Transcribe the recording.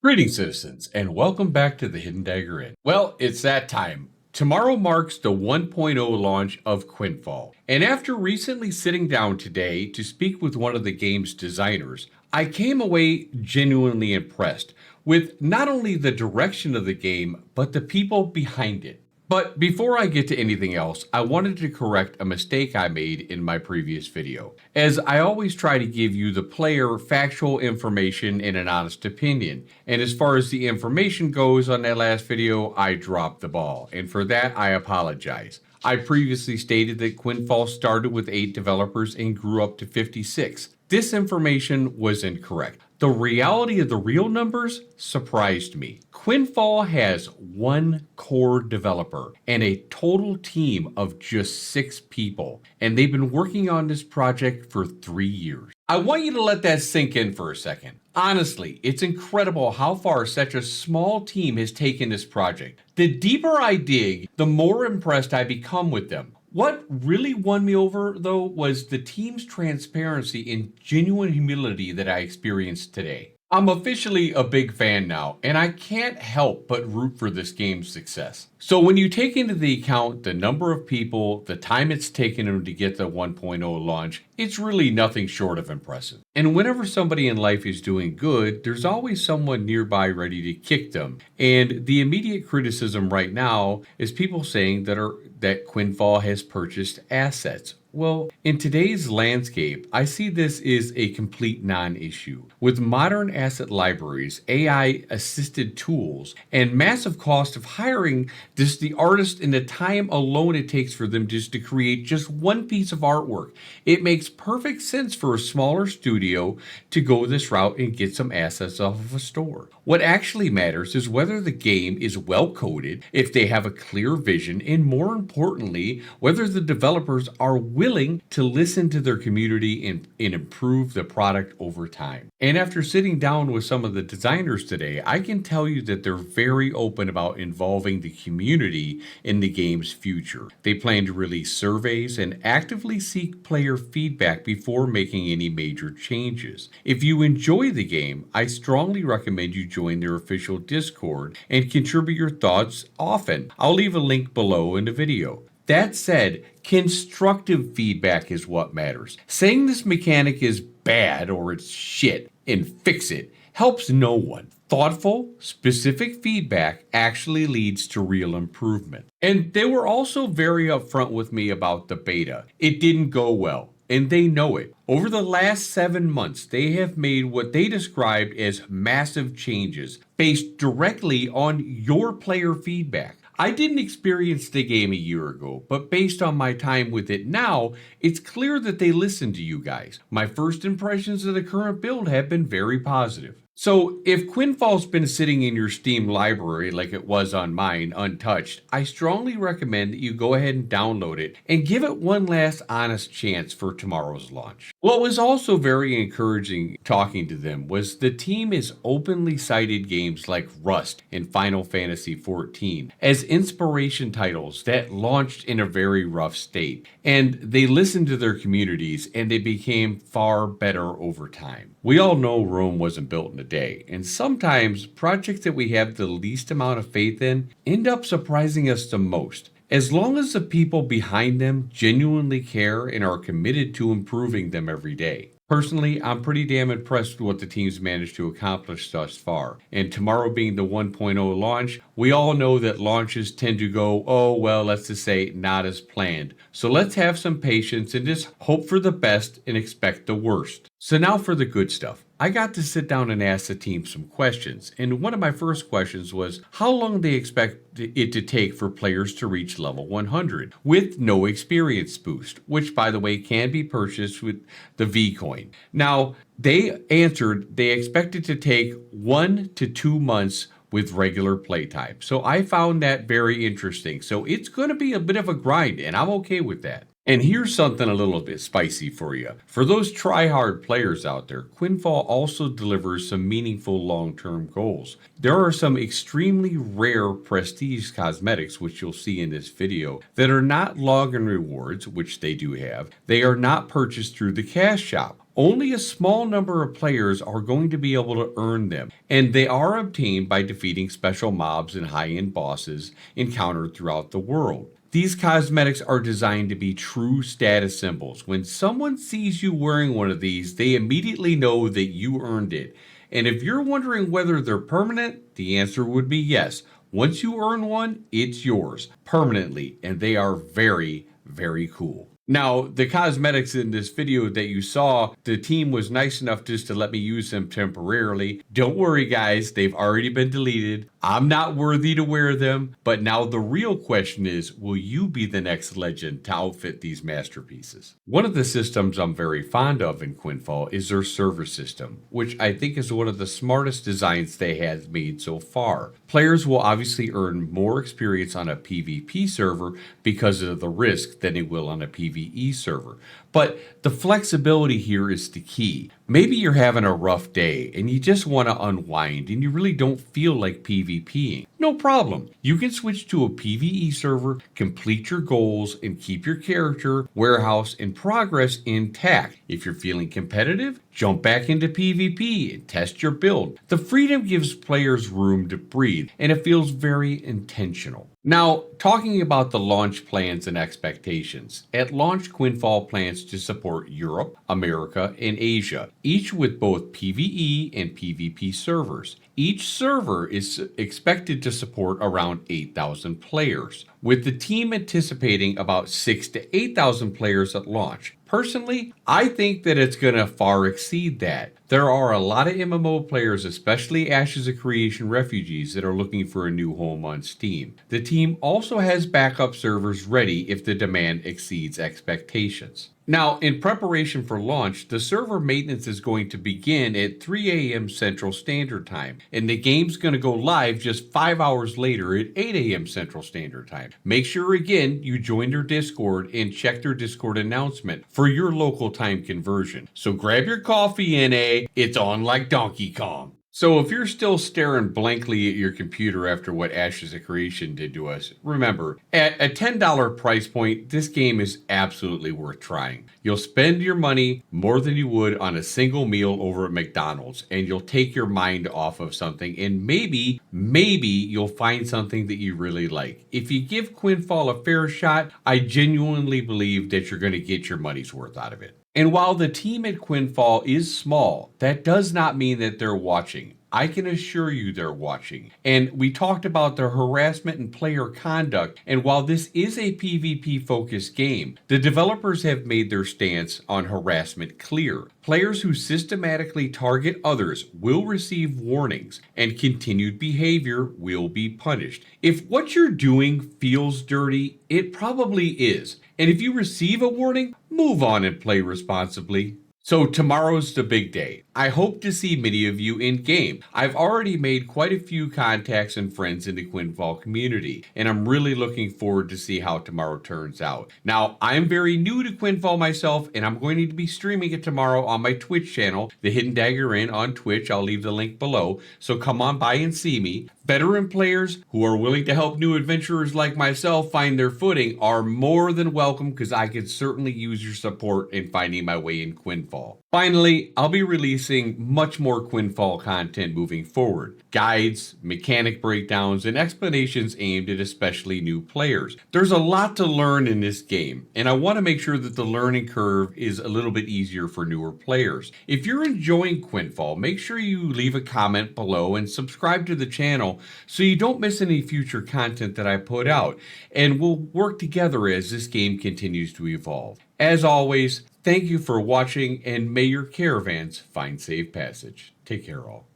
Greetings, citizens, and welcome back to the Hidden Dagger Inn. Well, it's that time. Tomorrow marks the 1.0 launch of Quinfall, and after recently sitting down today to speak with one of the game's designers, I came away genuinely impressed with not only the direction of the game, but the people behind it. But before I get to anything else, I wanted to correct a mistake I made in my previous video, as I always try to give you the player factual information and an honest opinion. And as far as the information goes on that last video, I dropped the ball, and for that I apologize. I previously stated that Quinfall started with 8 developers and grew up to 56. This information was incorrect. The reality of the real numbers surprised me. Quinfall has one core developer and a total team of just 6 people, and they've been working on this project for 3 years. I want you to let that sink in for a second. Honestly, it's incredible how far such a small team has taken this project. The deeper I dig, the more impressed I become with them. What really won me over, though, was the team's transparency and genuine humility that I experienced today. I'm officially a big fan now, and I can't help but root for this game's success. So when you take into the account the number of people, the time it's taken them to get the 1.0 launch, it's really nothing short of impressive. And whenever somebody in life is doing good, there's always someone nearby ready to kick them. And the immediate criticism right now is people saying that Quinfall has purchased assets. Well, in today's landscape, I see this is a complete non-issue. With modern asset libraries, AI-assisted tools, and massive cost of hiring just the artist and the time alone it takes for them just to create just one piece of artwork, it makes perfect sense for a smaller studio to go this route and get some assets off of a store. What actually matters is whether the game is well coded, if they have a clear vision, and more importantly, whether the developers are willing to listen to their community and improve the product over time. And after sitting down with some of the designers today, I can tell you that they're very open about involving the community in the game's future. They plan to release surveys and actively seek player feedback before making any major changes. If you enjoy the game, I strongly recommend you join their official Discord and contribute your thoughts often. I'll leave a link below in the video. That said, constructive feedback is what matters. Saying this mechanic is bad or it's shit and fix it helps no one. Thoughtful, specific feedback actually leads to real improvement. And they were also very upfront with me about the beta. It didn't go well, and they know it. Over the last 7 months, they have made what they described as massive changes based directly on your player feedback. I didn't experience the game a year ago, but based on my time with it now, it's clear that they listened to you guys. My first impressions of the current build have been very positive. So if Quinfall's been sitting in your Steam library like it was on mine, untouched, I strongly recommend that you go ahead and download it and give it one last honest chance for tomorrow's launch. What was also very encouraging talking to them was the team has openly cited games like Rust and Final Fantasy XIV as inspiration titles that launched in a very rough state. And they listened to their communities and they became far better over time. We all know Rome wasn't built in a day, and sometimes projects that we have the least amount of faith in end up surprising us the most. As long as the people behind them genuinely care and are committed to improving them every day. Personally, I'm pretty damn impressed with what the team's managed to accomplish thus far. And tomorrow being the 1.0 launch, we all know that launches tend to go, oh well, let's just say not as planned. So let's have some patience and just hope for the best and expect the worst. So now for the good stuff. I got to sit down and ask the team some questions, and one of my first questions was how long they expect it to take for players to reach level 100 with no experience boost, which by the way can be purchased with the V coin. Now, they answered they expect it to take 1 to 2 months with regular playtime. So I found that very interesting. So it's going to be a bit of a grind, and I'm okay with that. And here's something a little bit spicy for you. For those try-hard players out there, Quinfall also delivers some meaningful long-term goals. There are some extremely rare prestige cosmetics, which you'll see in this video, that are not login rewards, which they do have. They are not purchased through the cash shop. Only a small number of players are going to be able to earn them, and they are obtained by defeating special mobs and high-end bosses encountered throughout the world. These cosmetics are designed to be true status symbols. When someone sees you wearing one of these, they immediately know that you earned it. And if you're wondering whether they're permanent, the answer would be yes. Once you earn one, it's yours permanently, and they are very, very cool. Now, the cosmetics in this video that you saw, the team was nice enough just to let me use them temporarily. Don't worry, guys, they've already been deleted. I'm not worthy to wear them, but now the real question is, will you be the next legend to outfit these masterpieces? One of the systems I'm very fond of in Quinfall is their server system, which I think is one of the smartest designs they have made so far. Players will obviously earn more experience on a PvP server because of the risk than they will on a PvE server. But the flexibility here is the key. Maybe you're having a rough day and you just want to unwind and you really don't feel like PvPing. No problem. You can switch to a PvE server, complete your goals, and keep your character, warehouse, and progress intact. If you're feeling competitive, jump back into PvP and test your build. The freedom gives players room to breathe, and it feels very intentional. Now, talking about the launch plans and expectations. At launch, Quinfall plans to support Europe, America, and Asia, each with both PvE and PvP servers. Each server is expected to support around 8,000 players, with the team anticipating about 6,000 to 8,000 players at launch. Personally, I think that it's going to far exceed that. There are a lot of MMO players, especially Ashes of Creation refugees, that are looking for a new home on Steam. The team also has backup servers ready if the demand exceeds expectations. Now, in preparation for launch, the server maintenance is going to begin at 3 a.m. Central Standard Time, and the game's going to go live just 5 hours later at 8 a.m. Central Standard Time. Make sure, again, you join their Discord and check their Discord announcement for your local time conversion. So grab your coffee, NA. It's on like Donkey Kong. So if you're still staring blankly at your computer after what Ashes of Creation did to us, remember, at a $10 price point, this game is absolutely worth trying. You'll spend your money more than you would on a single meal over at McDonald's, and you'll take your mind off of something, and maybe you'll find something that you really like. If you give Quinfall a fair shot, I genuinely believe that you're going to get your money's worth out of it. And while the team at Quinfall is small, that does not mean that they're watching. I can assure you they're watching. And we talked about the harassment and player conduct, and while this is a PvP-focused game, the developers have made their stance on harassment clear. Players who systematically target others will receive warnings, and continued behavior will be punished. If what you're doing feels dirty, it probably is. And if you receive a warning, move on and play responsibly. So tomorrow's the big day. I hope to see many of you in game. I've already made quite a few contacts and friends in the Quinfall community, and I'm really looking forward to see how tomorrow turns out. Now, I'm very new to Quinfall myself, and I'm going to be streaming it tomorrow on my Twitch channel, The Hidden Dagger Inn on Twitch. I'll leave the link below, so come on by and see me. Veteran players who are willing to help new adventurers like myself find their footing are more than welcome, because I could certainly use your support in finding my way in Quinfall. Finally, I'll be releasing much more Quinfall content moving forward. Guides, mechanic breakdowns, and explanations aimed at especially new players. There's a lot to learn in this game, and I want to make sure that the learning curve is a little bit easier for newer players. If you're enjoying Quinfall, make sure you leave a comment below and subscribe to the channel so you don't miss any future content that I put out, and we'll work together as this game continues to evolve. As always, thank you for watching, and may your caravans find safe passage. Take care all.